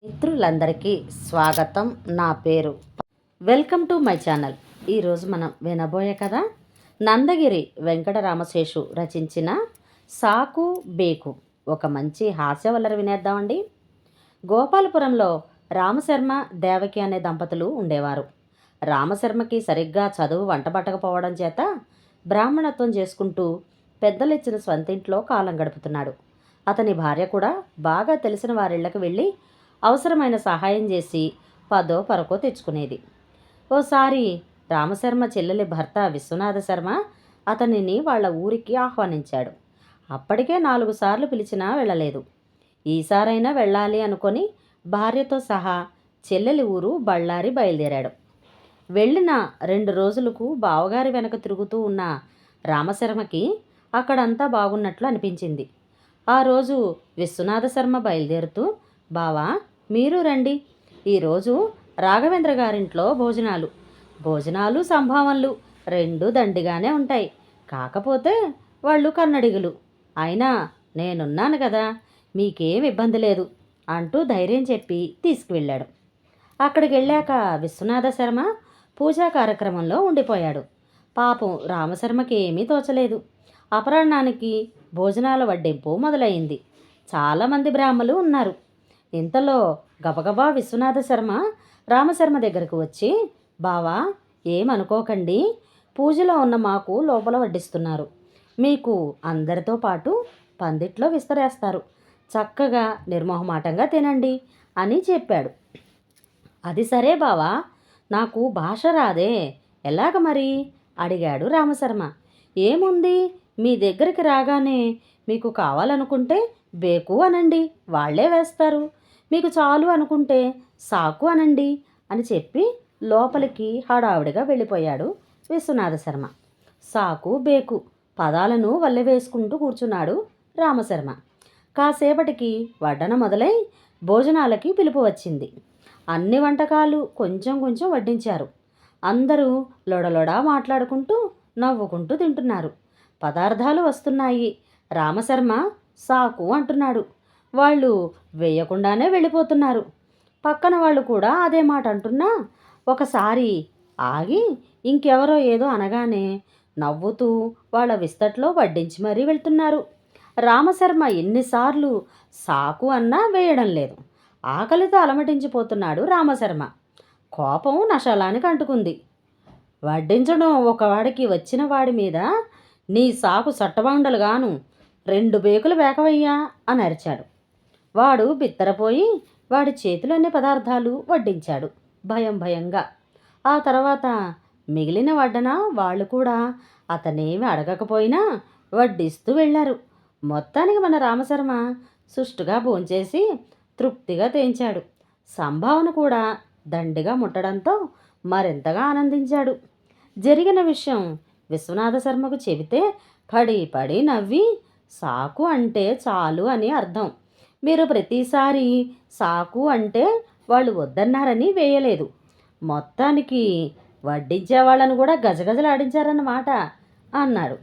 మిత్రులందరికీ స్వాగతం. నా పేరు. Welcome to my channel. ఈరోజు మనం వినబోయే కథ నందగిరి వెంకటరామశేషు రచించిన సాకు బేకు. ఒక మంచి హాస్యవల్లరి వినేద్దామండి. గోపాలపురంలో రామశర్మ దేవకి అనే దంపతులు ఉండేవారు. రామశర్మకి సరిగ్గా చదువు వంటబట్టకపోవడం చేత బ్రాహ్మణత్వం చేసుకుంటూ పెద్దలిచ్చిన స్వంతింట్లో కాలం గడుపుతున్నాడు. అతని భార్య కూడా బాగా తెలిసిన వారిళ్ళకి వెళ్ళి అవసరమైన సహాయం చేసి పదో పరకో తెచ్చుకునేది. ఓసారి రామశర్మ చెల్లెలి భర్త విశ్వనాథ శర్మ అతనిని వాళ్ళ ఊరికి ఆహ్వానించాడు. అప్పటికే 4 సార్లు పిలిచినా వెళ్ళలేదు. ఈసారైనా వెళ్ళాలి అనుకొని భార్యతో సహా చెల్లెలి ఊరు బళ్ళారి బయలుదేరాడు. వెళ్ళిన 2 రోజులకు బావగారి వెనక తిరుగుతూ ఉన్న రామశర్మకి అక్కడంతా బాగున్నట్లు అనిపించింది. ఆ రోజు విశ్వనాథ శర్మ బయలుదేరుతూ, బావా మీరు రండి, ఈరోజు రాఘవేంద్ర గారింట్లో భోజనాలు సంభావనలు రెండు దండిగానే ఉంటాయి. కాకపోతే వాళ్ళు కన్నడిగులు. అయినా నేనున్నాను కదా, మీకేం ఇబ్బంది లేదు అంటూ ధైర్యం చెప్పి తీసుకువెళ్ళాడు. అక్కడికి వెళ్ళాక విశ్వనాథ శర్మ పూజా కార్యక్రమంలో ఉండిపోయాడు. పాపం రామశర్మకి ఏమీ తోచలేదు. అపరాహ్నానికి భోజనాల వడ్డింపు మొదలైంది. చాలామంది బ్రాహ్మలు ఉన్నారు. ఇంతలో గబగబా విశ్వనాథ శర్మ రామశర్మ దగ్గరకు వచ్చి, బావా ఏమనుకోకండి, పూజలో ఉన్న మాకు లోపల వడ్డిస్తున్నారు. మీకు అందరితో పాటు పందిట్లో విస్తరేస్తారు. చక్కగా నిర్మోహమాటంగా తినండి అని చెప్పాడు. అది సరే బావా, నాకు భాష రాదే, ఎలాగ మరి అడిగాడు రామశర్మ. ఏముంది, మీ దగ్గరికి రాగానే మీకు కావాలనుకుంటే బేకు అనండి, వాళ్లే వేస్తారు. మీకు చాలు అనుకుంటే సాకు అనండి అని చెప్పి లోపలికి హడావుడిగా వెళ్ళిపోయాడు విశ్వనాథ శర్మ. సాకు బేకు పదాలను వల్లెవేసుకుంటూ కూర్చున్నాడు రామశర్మ. కాసేపటికి వడ్డన మొదలై భోజనాలకి పిలుపు వచ్చింది. అన్ని వంటకాలు కొంచెం కొంచెం వడ్డించారు. అందరూ లొడలొడా మాట్లాడుకుంటూ నవ్వుకుంటూ తింటున్నారు. పదార్థాలు వస్తున్నాయి. రామశర్మ సాకు అంటున్నాడు. వాళ్ళు వేయకుండానే వెళ్ళిపోతున్నారు. పక్కన వాళ్ళు కూడా అదే మాట అంటున్నా ఒకసారి ఆగి ఇంకెవరో ఏదో అనగానే నవ్వుతూ వాళ్ళ విస్తట్లో వడ్డించి మరీ వెళ్తున్నారు. రామశర్మ ఎన్నిసార్లు సాకు అన్నా వేయడం లేదు. ఆకలితో అలమటించిపోతున్నాడు రామశర్మ. కోపం నషలానికి అంటుకుంది. వడ్డించడం ఒకవాడికి వచ్చిన వాడి మీద నీ సాకు సట్టబండలుగాను 2 బేకులు వేకవయ్యా అని అరిచాడు. వాడు బిత్తరపోయి వాడి చేతిలోని పదార్థాలు వడ్డించాడు భయంగా. ఆ తర్వాత మిగిలిన వడ్డన వాళ్ళు కూడా అతనేమి అడగకపోయినా వడ్డిస్తూ వెళ్ళారు. మొత్తానికి మన రామశర్మ సుష్టుగా భోంచేసి తృప్తిగా తేంచాడు. సంభావన కూడా దండిగా ముట్టడంతో మరింతగా ఆనందించాడు. జరిగిన విషయం విశ్వనాథ శర్మకు చెబితే పడి నవ్వి, సాకు అంటే చాలు అని అర్థం. మీరు ప్రతిసారి సాకు అంటే వాళ్ళు వద్దన్నారని వేయలేదు. మొత్తానికి వడ్డించే వాళ్ళను కూడా గజగజలాడించారన్నమాట అన్నాడు.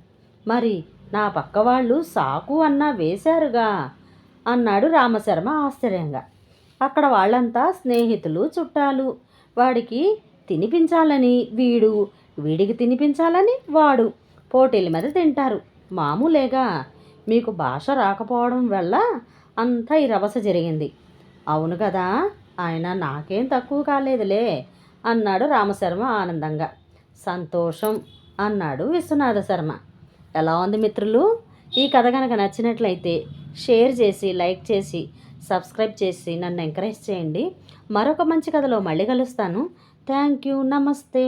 మరి నా పక్క వాళ్ళు సాకు అన్నా వేశారుగా అన్నాడు రామశర్మ ఆశ్చర్యంగా. అక్కడ వాళ్ళంతా స్నేహితులు, చుట్టాలు. వాడికి తినిపించాలని వీడికి తినిపించాలని వాడు పోటీల మీద తింటారు. మామూలేగా. మీకు భాష రాకపోవడం వల్ల అంతా ఈ రభస జరిగింది. అవును కదా, ఆయన నాకేం తక్కువ కాలేదులే అన్నాడు రామశర్మ ఆనందంగా. సంతోషం అన్నాడు విశ్వనాథ శర్మ. ఎలా ఉంది మిత్రులు? ఈ కథ కనుక నచ్చినట్లయితే షేర్ చేసి, లైక్ చేసి, సబ్స్క్రైబ్ చేసి నన్ను ఎంకరేజ్ చేయండి. మరొక మంచి కథలో మళ్ళీ కలుస్తాను. Thank you. నమస్తే.